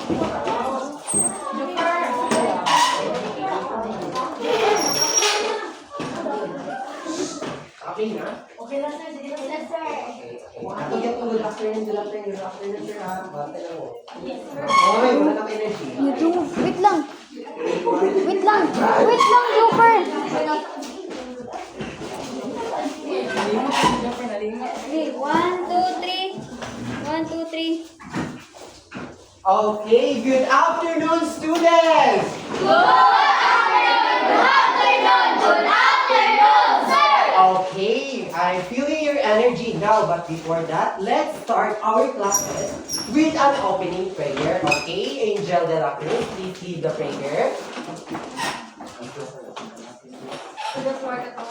Okay na? Okay lang sir, sige lang sir. Ako yan po, good afternoon, sir ha. Bata lang mo. Yes sir. Hoy, wala na energy. Wait lang. Wait lang. Wait lang, Joker. Okay, 1, 2, 3. 1, 2, 3. Okay, good afternoon, students! Okay, I'm feeling your energy now, but before that, let's start our classes with an opening prayer. Okay, Angel de la Cruz, please lead the prayer. To the Lord of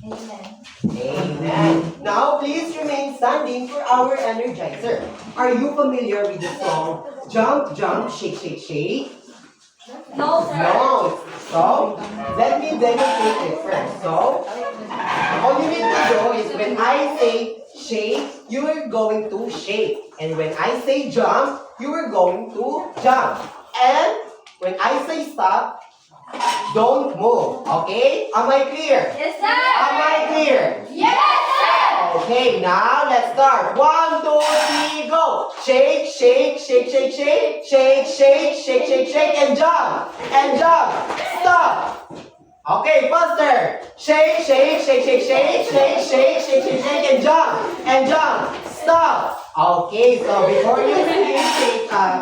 Amen. Amen. Now, please remain standing for our energizer. Are you familiar with the song, Jump, Jump, Shake, Shake, Shake? No sir. No. So, let me demonstrate it first. So, all you need to do is when I say shake, you are going to shake. And when I say jump, you are going to jump. And when I say stop, don't move. Okay? Am I clear? Yes sir. Am I clear? Yes sir. Okay, now let's start. 1, 2, 3, go. Shake, shake, shake, shake, shake, shake, shake, shake, shake, shake, and jump. And jump. Stop. Okay, faster. Shake, shake, shake, shake, shake, shake, shake, shake, shake, shake, and jump. And jump. Stop. Okay, so before you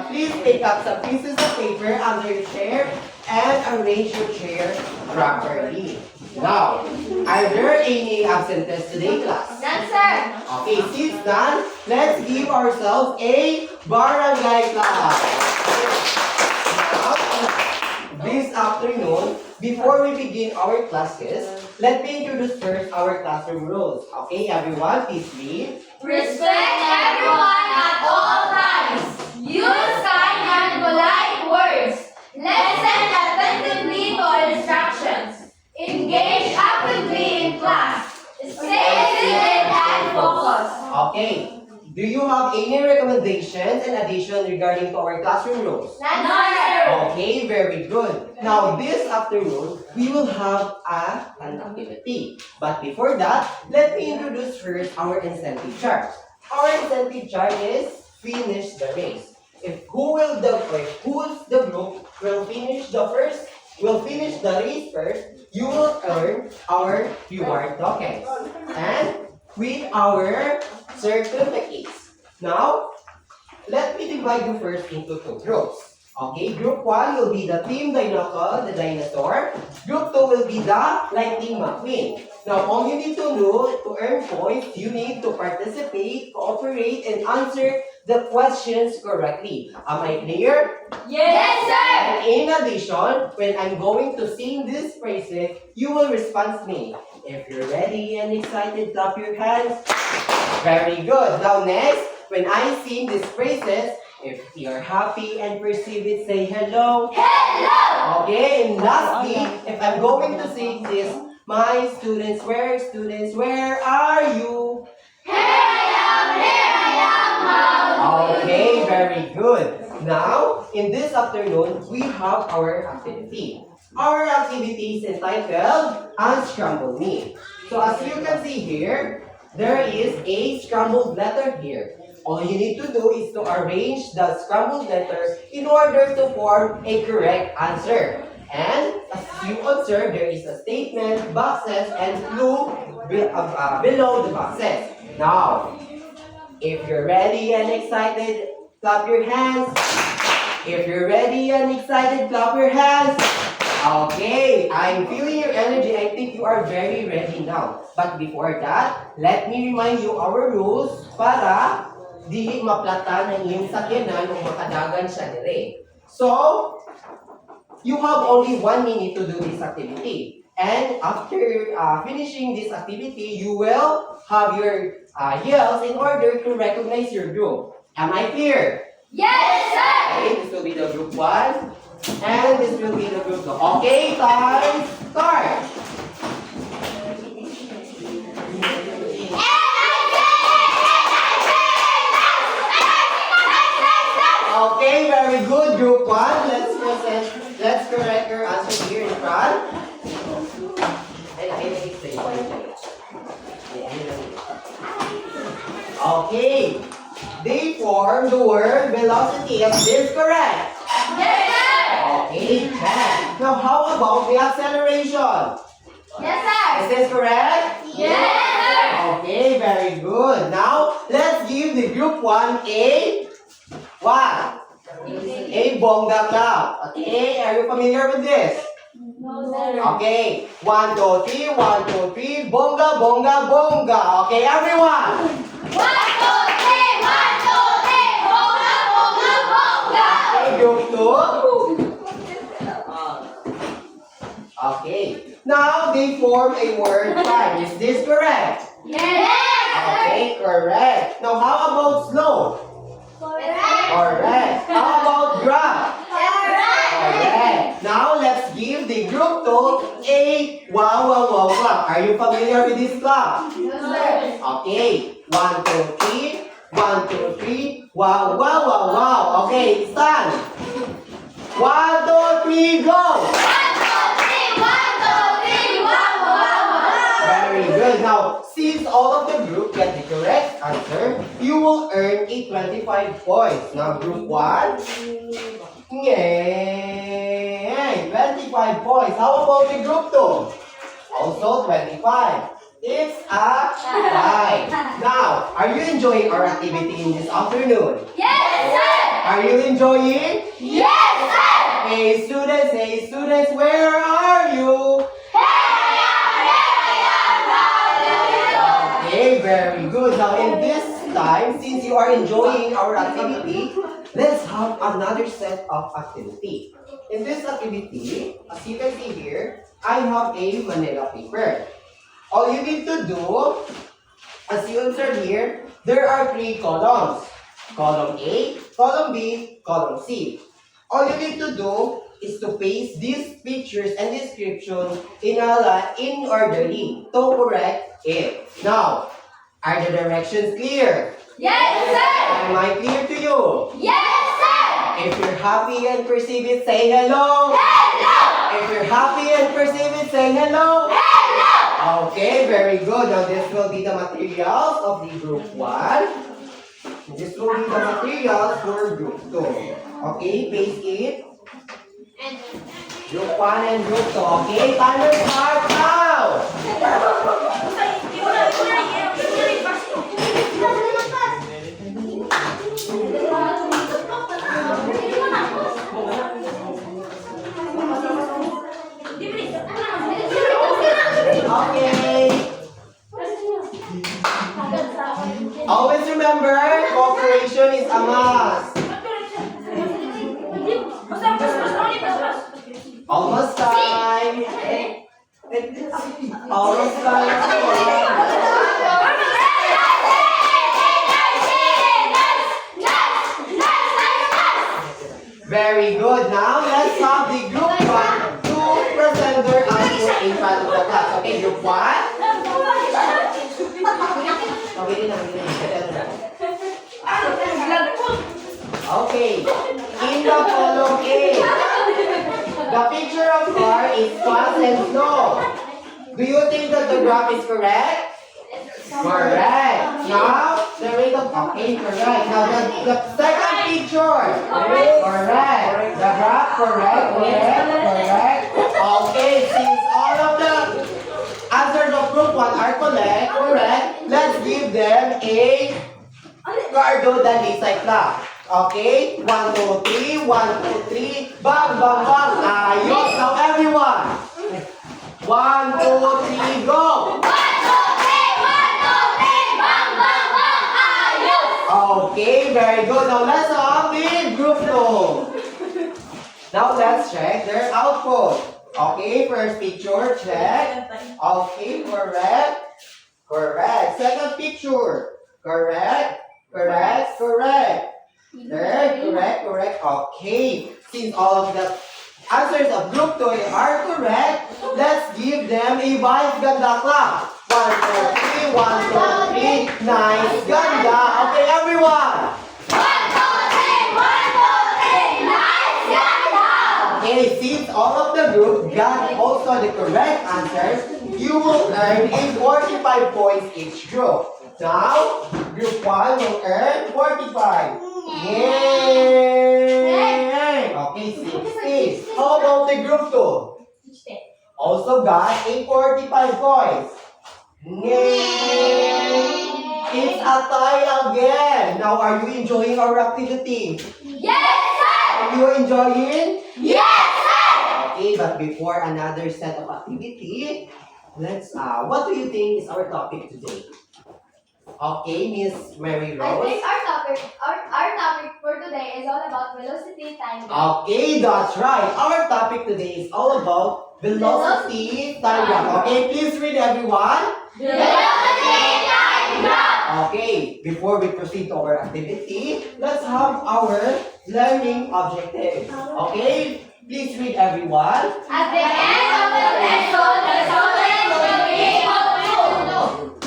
please take up some pieces of paper under your chair and arrange your chair properly. Now, are there any absences today, class? None sir. Okay, since done, let's give ourselves a barangay class. Now, this afternoon, before we begin our classes, let me introduce first our classroom rules. Okay, everyone, please read. Respect everyone at all times. Use kind and polite words. Listen attentively to our instructions. Engage actively in class. Stay seated and focused. Okay, do you have any recommendations and additions regarding to our classroom rules? None sir. Okay, very good. Now, this afternoon, we will have an activity. But before that, let me introduce first our incentive chart. Our incentive chart is finish the race. If who's the group will finish the race first, you will earn our reward tokens and with our certificates. Now, let me divide you first into two groups. Okay, group 1 will be the Team Dinoco, the dinosaur. Group 2 will be the Lightning McQueen. Now, all you need to do to earn points, you need to participate, cooperate, and answer the questions correctly. Am I clear? Yes sir. And in addition, when I'm going to sing these phrases, you will respond to me. If you're ready and excited, clap your hands. Very good. Now next, when I sing these phrases, if you're happy and perceive it, say hello. Hello. Okay, and lastly, if I'm going to sing this, my students, where are you? Here I am, Okay, very good. Now, in this afternoon, we have our activity. Our activity is entitled Unscramble Me. So as you can see here, there is a scrambled letter here. All you need to do is to arrange the scrambled letters in order to form a correct answer. And as you observe, there is a statement, boxes, and clue below the boxes. Now, if you're ready and excited, clap your hands. If you're ready and excited, clap your hands. Okay, I'm feeling your energy. I think you are very ready now. But before that, let me remind you our rules para dili maplata ng iyong sakyanan o makadagan siya dire. So, you have only 1 minute to do this activity. And after finishing this activity, you will have your yells in order to recognize your group. Am I clear? Yes sir. Okay, this will be the group 1. And this will be the group 2. Okay, time, start! And I correct your answer here in front. Okay. They form the word velocity. Is this correct? Yes, sir. Okay, check. Now, how about the acceleration? Yes, sir. Is this correct? Yes, Okay, very good. Now, let's give the group 1 a what? A bongga clap. Okay, are you familiar with this? No, sir. Okay, 1, 2, 3, 1, 2, 3, bonga, bonga, bonga. Okay, everyone. 1, 2, 3, 1, 2, 3, bonga, bonga, bonga. Okay, group 2. Okay, now they form a word time. Is this correct? Yes, Okay, correct. Now, how about slow? Correct. Correct. How about graph? Correct. Now, let's give the group 2 a wow, wow, wow clap. Are you familiar with this clap? No, sir. Okay, 1, 2, 3, 1, 2, 3, wow, wow, wow, wow. Okay, stand. 1, 2, 3, go. 1, 2, 3, 1, 2, 3, wow, wow, wow. Very good. Now, since all of the group get the correct answer, you will earn a 25 points. Now, group 1, yay, 25 points. How about the group 2? Also 25. It's a tie. Now, are you enjoying our activity in this afternoon? Yes, sir. Are you enjoying? Yes, sir. Hey students, where are you? Okay, very good. Now, in this time, since you are enjoying our activity, let's have another set of activity. In this activity, as you can see here, I have a manila paper. All you need to do, as you observe here, there are 3 columns. Column A, column B, column C. All you need to do is to paste these pictures and descriptions in orderly to correct it. Now, are the directions clear? Yes, sir. Am I clear to you? Yes, sir. If you're happy and perceive it, say hello. Hello. If you're happy and perceive it, say hello. Hello. Okay, very good. Now this will be the materials of the group 1. This will be the materials for group 2. Okay, paste it. Group 1 and group 2. Okay, timer start now. Okay. Always remember, cooperation is a must. Almost time. Almost time. Very good. Now, let's have the group 1 to present their answer in front of the class. Okay, group 1. Okay, in the column A, the picture of car is fast and slow. Do you think that the graph is correct? Correct. Now, the rate of, okay, correct. Now, the second picture. Correct. The graph, correct. Okay, since all of the answers of group 1 are correct, let's give them a Cardo Dalisay clap. Okay? 1, 2, 3, 1, 2, 3. Bang, bang, bang. Ayos. Now, everyone. 1, 2, 3, go. 1, 2, 3, 1, 2, 3, bang, bang, bang, ayos. Okay, very good. Now let's have the group 2. Now let's check their output. Okay, first picture, check. Okay, correct. Second picture, correct. Third, correct. Okay, since all of the answers of group 2 are correct, let's give them a Vice Ganda clap. 1, 2, 3, 1, 2, 3. Nice ganda. Okay, everyone. 1, 2, 3, 1, 2, 3, nice ganda. Okay, since all the correct answers, you will earn a 45 points each group. Now, group 1 will earn 45. Yay! Okay, 60. How about the group 2? Also got a 45 points. Yay! It's a tie again. Now, are you enjoying our activity? Yes, sir! Are you enjoying? Yes, sir! Okay, but before another set of activity, let's, what do you think is our topic today? Okay, Miss Mary I Rose. think our topic for today is all about velocity time. Okay, that's right. Our topic today is all about velocity time graph. Okay, please read everyone. Velocity time graph. Okay, before we proceed to our activity, let's have our learning objectives. Okay, please read everyone. At the end of the lesson, the students will be able to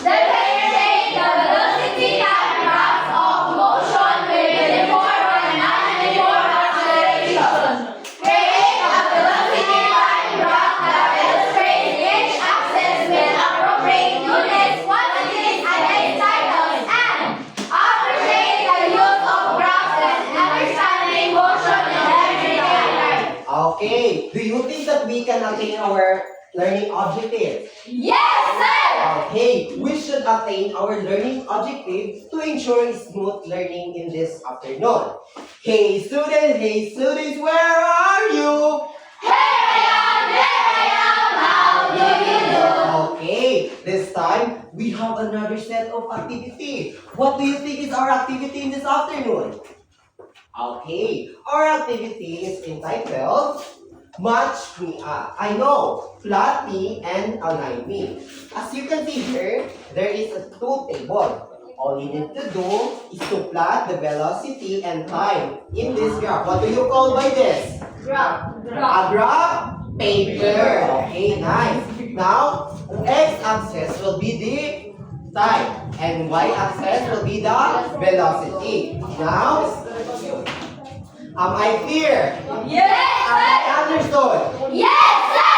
demonstrate the velocity time graph of motion with uniform and non-uniform acceleration. Create a velocity time graph that illustrates each axis with appropriate units, quantities, and its titles, and appreciate the use of graphs and understanding motion in everyday life. Okay, do you think that we can attain our learning objectives? Yes, sir! Okay, we should attain our learning objectives to ensure smooth learning in this afternoon. Hey students, where are you? Here I am, how do you do? Okay, this time we have another set of activity. What do you think is our activity in this afternoon? Okay, our activity is entitled Match Me Up. I know, plot me and align me. As you can see here, there is a two table. All you need to do is to plot the velocity and time in this graph. What do you call by this? Graph. A graph paper. Okay, nice. Now, x-axis will be the time and y-axis will be the velocity. Now, am I clear? Yes, Am I understood? Yes, sir!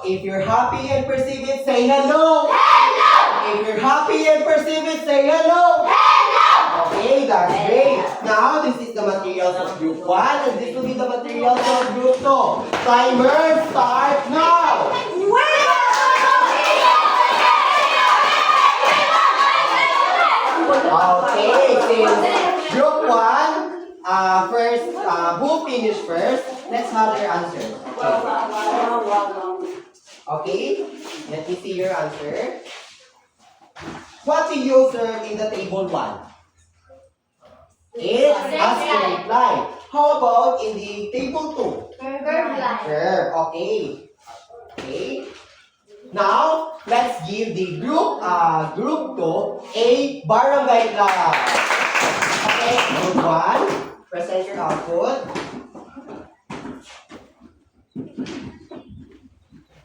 If you're happy and perceive it, say hello. Hello! If you're happy and perceive it, say hello. Hello! Okay, that's great. Now, this is the materials of group 1 and this will be the materials of group 2. Timer, start now. Okay, since group 1, first, who finished first, let's have their answers. Okay, let me see your answer. What do you observe in the table 1? It's a straight line. How about in the table 2? Curve line. Curve, okay. Okay. Now, let's give the group 2 a barangay club. Okay, group 1, present your output.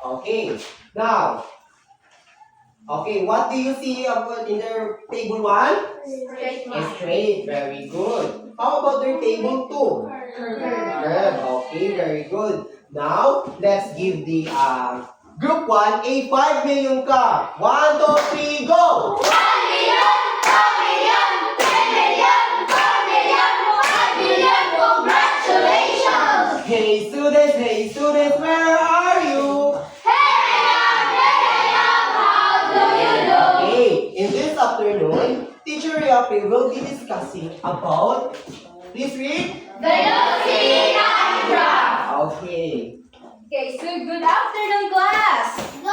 Okay, now, okay, what do you see in their table 1? Straight line. Straight, very good. How about their table 2? Curve, okay, very good. Now, let's give the group 1 a 5 million cup. 1, 2, 3, go! 1 million, 2 million, 10 million, 4 million, 5 million, congratulations! Hey students, where are you? Here I am, how do you do? Okay, in this afternoon, Teacher Riape will be discussing about, please read. Velocity time graph. Okay. Okay, so good afternoon, class. Good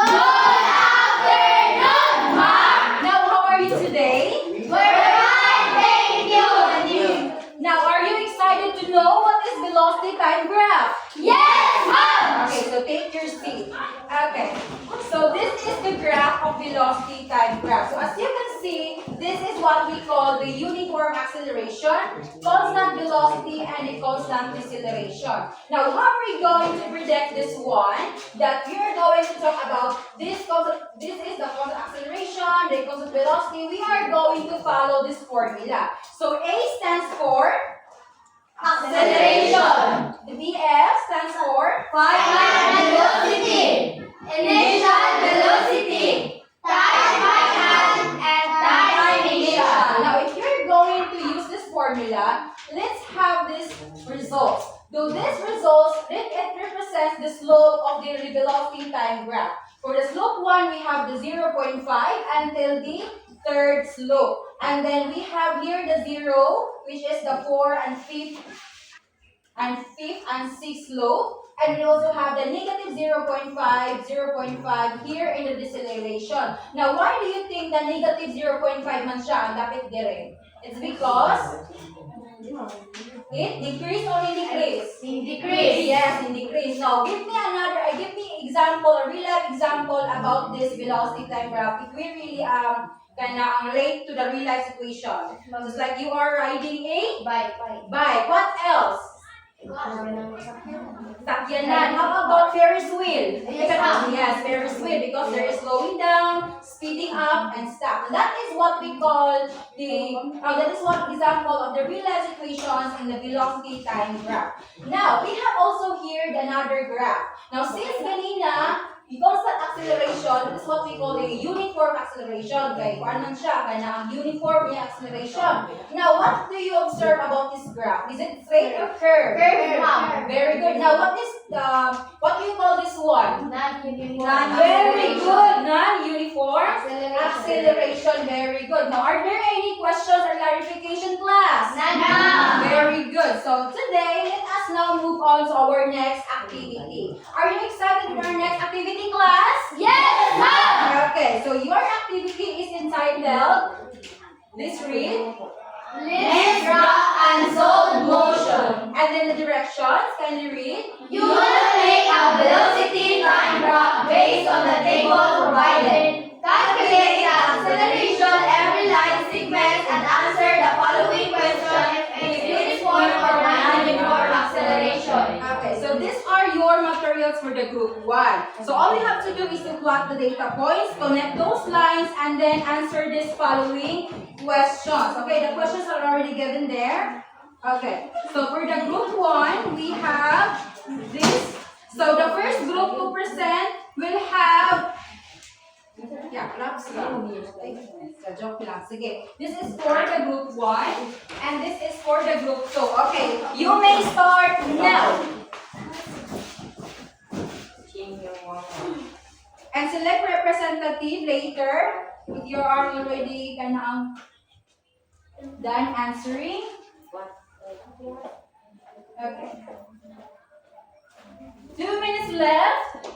afternoon, ma'am. Now, how are you today? We're fine, thank you. And you? Now, are you excited to know what is velocity time graph? Yes, ma'am. Okay, so take your seat. Okay, so this is the graph of velocity time graph. So as you can see, this is what we call the uniform acceleration, constant velocity, and a constant deceleration. Now, how are we going to predict this one? That we are going to talk about this is the constant acceleration, the constant velocity. We are going to follow this formula. So A stands for acceleration. The VF stands for Final Velocity, Initial Velocity, Time Final, and Time Initial. Now, if you're going to use this formula, let's have this results. So this results, it represents the slope of the velocity time graph. For the slope 1, we have the 0.5 until the third slope. And then we have here the 0, which is the 4 and 5th and 6th slope. And we also have the negative 0.5, 0.5 here in the deceleration. Now, why do you think the negative 0.5 man siya ang dapat dire? It's because it decrease or decrease? Decrease. Yes, in decrease. Now, give me example, a real life example about this velocity time graph. If we really relate to the real life situation. So it's like you are riding a Bike. bike. What else? Sakyanan. How about Ferris wheel? Yes, Ferris wheel, because there is slowing down, speeding up, and stop. And that is what we call that is one example of the real life situations in the velocity time graph. Now, we have also here another graph. Now, since ganina, the constant acceleration is what we call a uniform acceleration. Okay, paano siya? Kaya ang uniform yung acceleration. Now, what do you observe about this graph? Is it straight or curved? Curved. Very good. Now, what do you call this one? Non-uniform. Very good. Non-uniform Acceleration. Very good. Now, are there any questions or clarification, class? None. Very good. So today, let us now move on to our next activity. Are you excited for our next activity, class? Yes, ma'am. Okay, so your activity is entitled, let's read, Let's draw unsolved motion. and then the directions, kindly read. You will make a velocity time graph based on the table provided. Calculate the acceleration every line segment and answer the following question if uniform or non-uniform acceleration. Okay, so these are your materials for the group 1. So all you have to do is to plot the data points, connect those lines, and then answer this following questions. Okay, the questions are already given there. Okay, so for the group 1, we have this. So the first group to present will have claps lang. Joke lang. Sige. This is for the group 1 and this is for the group 2. Okay, you may start now. And select representative later if you are already done answering. Okay. 2 minutes left.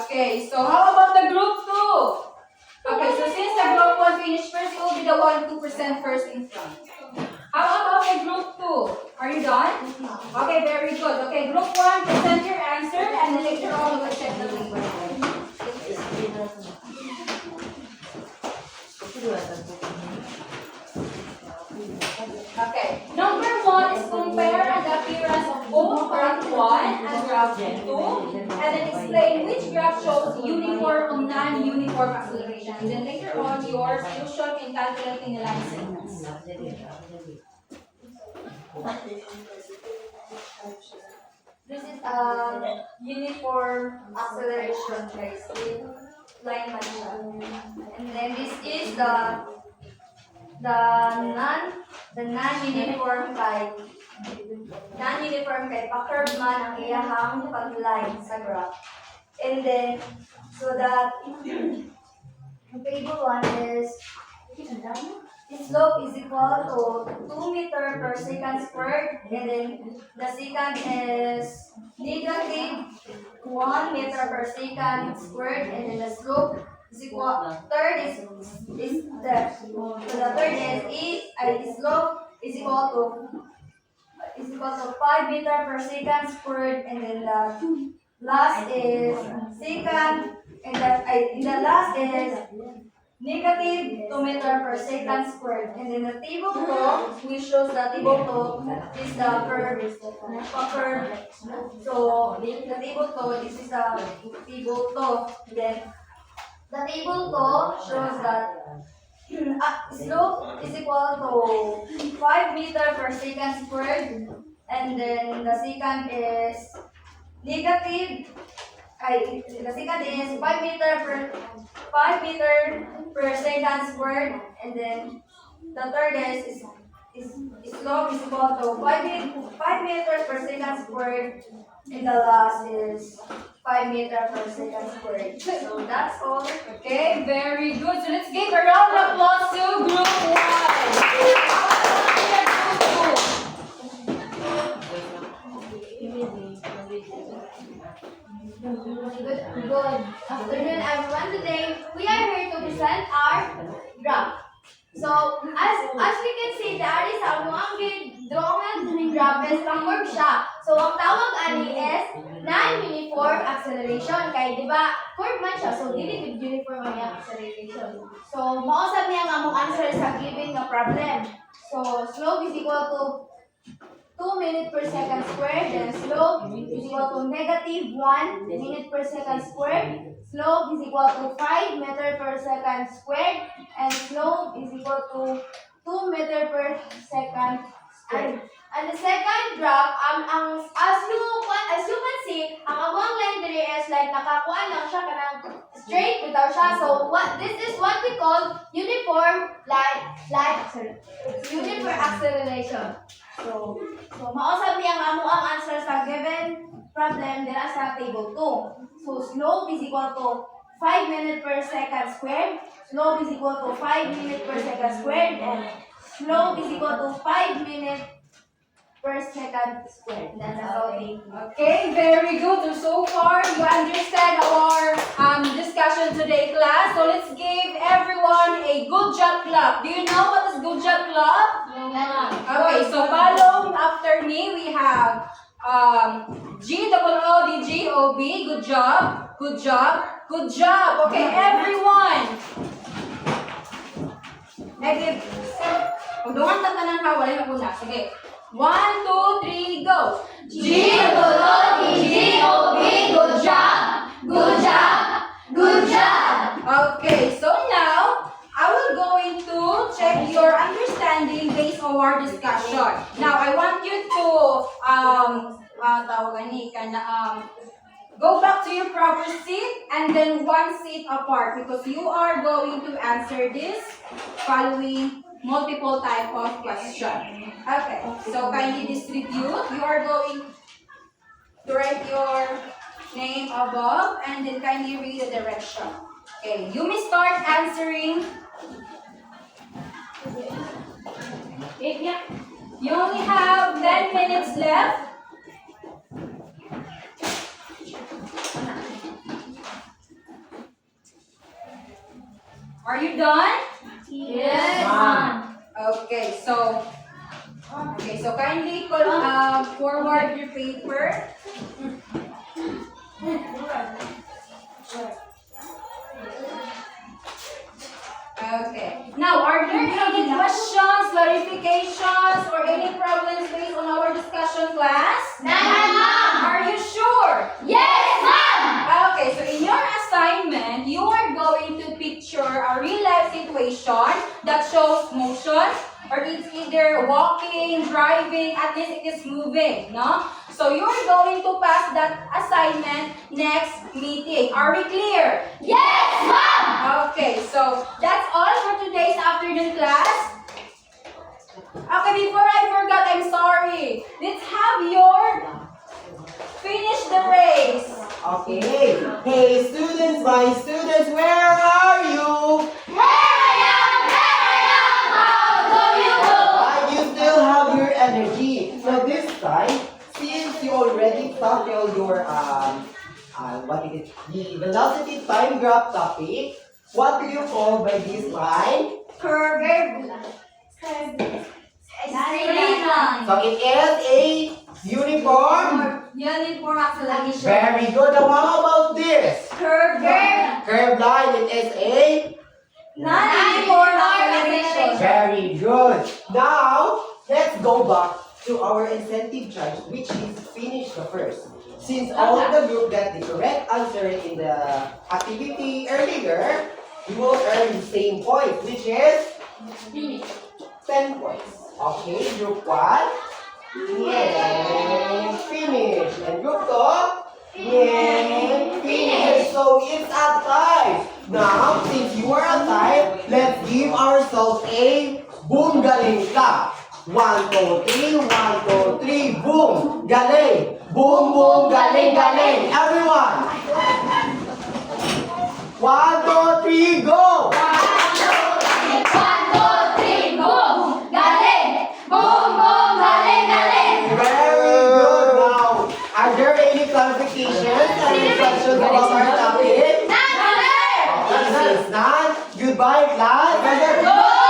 Okay, so how about the group 2? Okay, so since the group 1 finished first, you will be the one to present first in front. How about the group 2? Are you done? Okay, very good. Okay, group 1, present your answer and then later on we will check the paper. Okay, number 1 is compare the appearance of both graph 1 and graph 2 and then explain which graph shows uniform or non-uniform acceleration. And then later on your solution in calculating the line segments. This is uniform acceleration, guys. Line motion. And then this is the non-uniform type. Non-uniform type, pa-curve man ang iyahang pag-line sa graph. And then, so that table 1 is slope is equal to 2 meter per second squared, and then the second is negative 1 meter per second squared, and then the slope is equal, third is the third is slope is equal to 5 meter per second squared, and then the last is second, and the last is negative 2 meter per second squared. And then the table 2, which shows the table 2 is the curve. So the table 2, this is the table 2. Then the table 2 shows that slope is equal to 5 meter per second squared, and then the secant is negative. The secant is 5 meter per second squared, and then the third is slope is equal to 5 meters per second squared, and the last is 5 meter per second squared. So that's all. Okay, very good. So let's give a round of applause to Group 1. Good afternoon, everyone. Today we are here to present our graph. So as we can see, there is a mga drawing graph pang curve siya. So ang tawag ani is non-uniform acceleration. Kay di ba curve man siya, so dili gud uniform ang iyang acceleration. So mao sad niya nga mong answer sa given nga problem. So slope is equal to 2 minutes per second squared, then slope is equal to negative 1 minute per second squared. Slope is equal to 5 meter per second squared, and slope is equal to 2 meter per second squared. And the second graph, as you can see, ang among line diri is like nakakuha lang siya kanang straight bitaw siya. So this is what we call uniform uniform acceleration. So mausap niya ang amo ang answer sa given problem dira sa table 2. So slope is equal to 5 minutes per second squared. Slope is equal to 5 minutes per second squared, and slope is equal to 5 minutes per second squared. That's all. Okay, very good. So far, you understand our discussion today, class. So let's give everyone a good job clap. Do you know what is good job clap? Okay, so follow after me. We have GOODGOB. Good job. Good job. Good job. Okay, everyone. Negative. Doon tatanan ha, wala na po na. Sige. 1, 2, 3, go! GOODGOB. Good job! Good job! Good job! Okay, so now, I will going to check your understanding based on our discussion. Now, I want you to, go back to your proper seat and then one seat apart because you are going to answer this following multiple type of question. Okay, so kindly distribute. You are going to write your name above and then kindly read the direction. Okay, you may start answering. You only have 10 minutes left. Are you done? Yes. Okay, so kindly forward your paper. Okay. Now, are there any questions, clarifications, or any problems based on our discussion, class? None, ma'am. Are you sure? Yes, ma'am. Okay, so in your assignment, you are going to picture a real-life situation that shows motion, or it's either walking, driving, at least it is moving, no? So you're going to pass that assignment next meeting. Are we clear? Yes, ma'am. Okay, so that's all for today's afternoon class. Okay, before I forgot, I'm sorry. Let's have your finish the race. Okay. Hey, students, my students, where are you? Here I am. How do you do? You still have your energy. So this time, since you already tackled your what is it? The velocity time graph topic. What do you call by this line? Curve. Straight line. So it is a uniform. Uniform acceleration. Very good. Now how about this? Curve. Curved line. It is a Non-uniform acceleration. very good. Now let's go back to our incentive charge, which is finish the first. Since all of the group got the correct answer in the activity earlier, you will earn the same points, which is Finish. 10 points. Okay, group 1. Yay! Finish. And group 2. Yay! Finish. So it's a tie. Now, since you are a tie, let's give ourselves a boom galing clap. 1, 2, 3, 1, 2, 3, boom! Galing! Boom, boom, galing, galing! Everyone! 1, 2, 3, go! 1, 2, 3, boom! Galing! Boom, boom, galing, galing! Very good. Now, are there any clarifications and questions about our topic? None, sir! Okay, since none, goodbye class. Go!